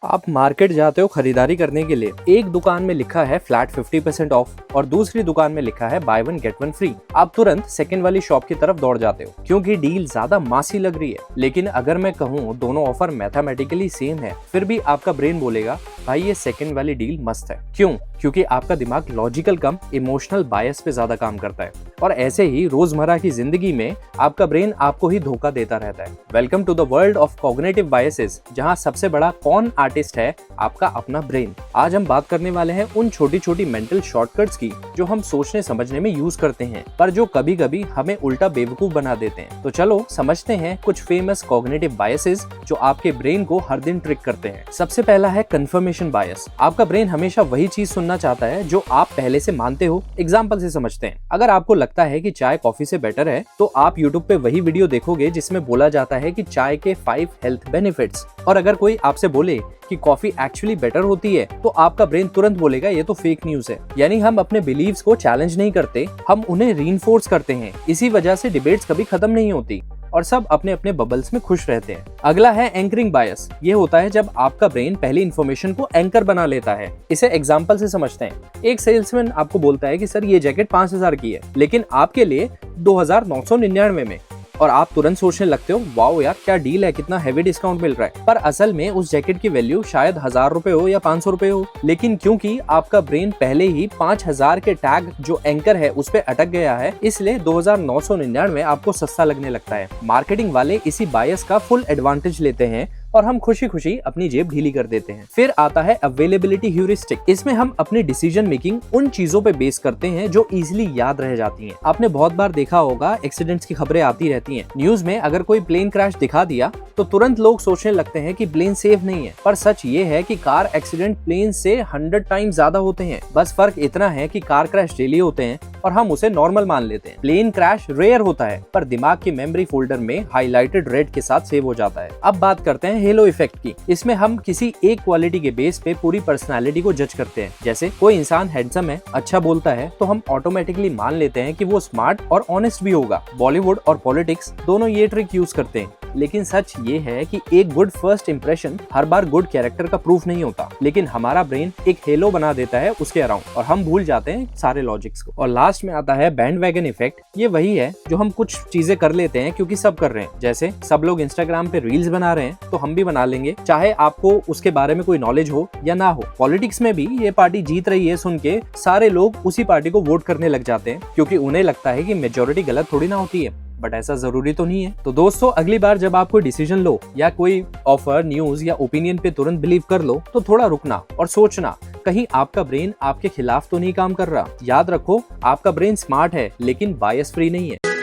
आप मार्केट जाते हो खरीदारी करने के लिए, एक दुकान में लिखा है फ्लैट 50% ऑफ और दूसरी दुकान में लिखा है by one get one free. आप तुरंत सेकंड वाली शॉप की तरफ दौड़ जाते हो क्योंकि डील ज्यादा मासी लग रही है। लेकिन अगर मैं कहूँ दोनों ऑफर मैथमेटिकली सेम है, फिर भी आपका ब्रेन बोलेगा भाई ये सेकंड वाली डील मस्त है। क्यों? क्योंकि आपका दिमाग लॉजिकल कम इमोशनल बायस पे ज्यादा काम करता है। और ऐसे ही रोजमर्रा की जिंदगी में आपका ब्रेन आपको ही धोखा देता रहता है। Welcome to the world of cognitive biases, जहां सबसे बड़ा कौन आर्टिस्ट है आपका अपना ब्रेन। आज हम बात करने वाले हैं उन छोटी छोटी मेंटल शॉर्टकट्स की जो हम सोचने समझने में यूज करते हैं, पर जो कभी कभी हमें उल्टा बेवकूफ बना देते हैं। तो चलो समझते हैं कुछ फेमस कॉग्निटिव बायसेस जो आपके ब्रेन को हर दिन ट्रिक करते हैं। सबसे पहला है कंफर्मेशन बायस। आपका ब्रेन हमेशा वही चीज सुनना चाहता है जो आप पहले से मानते हो। एग्जाम्पल से समझते हैं, अगर आपको लगता है कि चाय कॉफी से बेटर है तो आप यूट्यूब पे वही वीडियो देखोगे जिसमें बोला जाता है कि चाय के 5 हेल्थ बेनिफिट्स। और अगर कोई आपसे बोले कि कॉफी एक्चुअली बेटर होती है तो आपका ब्रेन तुरंत बोलेगा ये तो फेक न्यूज है। यानी हम अपने बिलीव्स को चैलेंज नहीं करते, हम उन्हें रीइंफोर्स करते हैं। इसी वजह से डिबेट्स कभी खत्म नहीं होती और सब अपने अपने बबल्स में खुश रहते हैं। अगला है एंकरिंग बायस। ये होता है जब आपका ब्रेन पहली इन्फॉर्मेशन को एंकर बना लेता है। इसे एग्जांपल से समझते हैं। एक सेल्समैन आपको बोलता है कि सर ये जैकेट 5000 की है, लेकिन आपके लिए 2999 में, और आप तुरंत सोचने लगते हो वाओ यार क्या डील है, कितना हेवी डिस्काउंट मिल रहा है। पर असल में उस जैकेट की वैल्यू शायद 1000 रुपए हो या 500 रुपए हो, लेकिन क्योंकि आपका ब्रेन पहले ही 5000 के टैग जो एंकर है उस पे अटक गया है, इसलिए 2999 आपको सस्ता लगने लगता है। मार्केटिंग वाले इसी बायस का फुल एडवांटेज लेते हैं और हम खुशी खुशी अपनी जेब ढीली कर देते हैं। फिर आता है अवेलेबिलिटी ह्यूरिस्टिक। इसमें हम अपनी डिसीजन मेकिंग उन चीजों पे बेस करते हैं जो इजीली याद रह जाती हैं। आपने बहुत बार देखा होगा एक्सीडेंट्स की खबरें आती रहती हैं। न्यूज में अगर कोई प्लेन क्रैश दिखा दिया तो तुरंत लोग सोचने लगते हैं कि प्लेन सेफ नहीं है। पर सच ये है कि कार एक्सीडेंट प्लेन से 100 टाइम्स ज्यादा होते हैं। बस फर्क इतना है कि कार क्रैश डेली होते हैं और हम उसे नॉर्मल मान लेते हैं। प्लेन क्रैश रेयर होता है पर दिमाग की मेमोरी फोल्डर में हाईलाइटेड रेड के साथ सेव हो जाता है। अब बात करते हैं हेलो इफेक्ट की। इसमें हम किसी एक क्वालिटी के बेस पे पूरी पर्सनालिटी को जज करते हैं। जैसे कोई इंसान हैंडसम है, अच्छा बोलता है, तो हम ऑटोमेटिकली मान लेते हैं कि वो स्मार्ट और ऑनेस्ट भी होगा। बॉलीवुड और पॉलिटिक्स दोनों ये ट्रिक यूज करते हैं। लेकिन सच ये है कि एक गुड फर्स्ट इंप्रेशन हर बार गुड कैरेक्टर का प्रूफ नहीं होता, लेकिन हमारा ब्रेन एक हेलो बना देता है उसके अराउंड और हम भूल जाते हैं सारे लॉजिक्स को। और लास्ट में आता है बैंडवैगन इफेक्ट। ये वही है जो हम कुछ चीजें कर लेते हैं क्योंकि सब कर रहे हैं। जैसे सब लोग इंस्टाग्राम पे रील्स बना रहे हैं तो हम भी बना लेंगे, चाहे आपको उसके बारे में कोई नॉलेज हो या ना हो। पॉलिटिक्स में भी ये पार्टी जीत रही है सुन के सारे लोग उसी पार्टी को वोट करने लग जाते हैं क्योंकि उन्हें लगता है कि मेजोरिटी गलत थोड़ी ना होती है। बट ऐसा जरूरी तो नहीं है। तो दोस्तों अगली बार जब आप कोई डिसीजन लो या कोई ऑफर, न्यूज या ओपिनियन पे तुरंत बिलीव कर लो तो थोड़ा रुकना और सोचना कहीं आपका ब्रेन आपके खिलाफ तो नहीं काम कर रहा। याद रखो आपका ब्रेन स्मार्ट है लेकिन बायस फ्री नहीं है।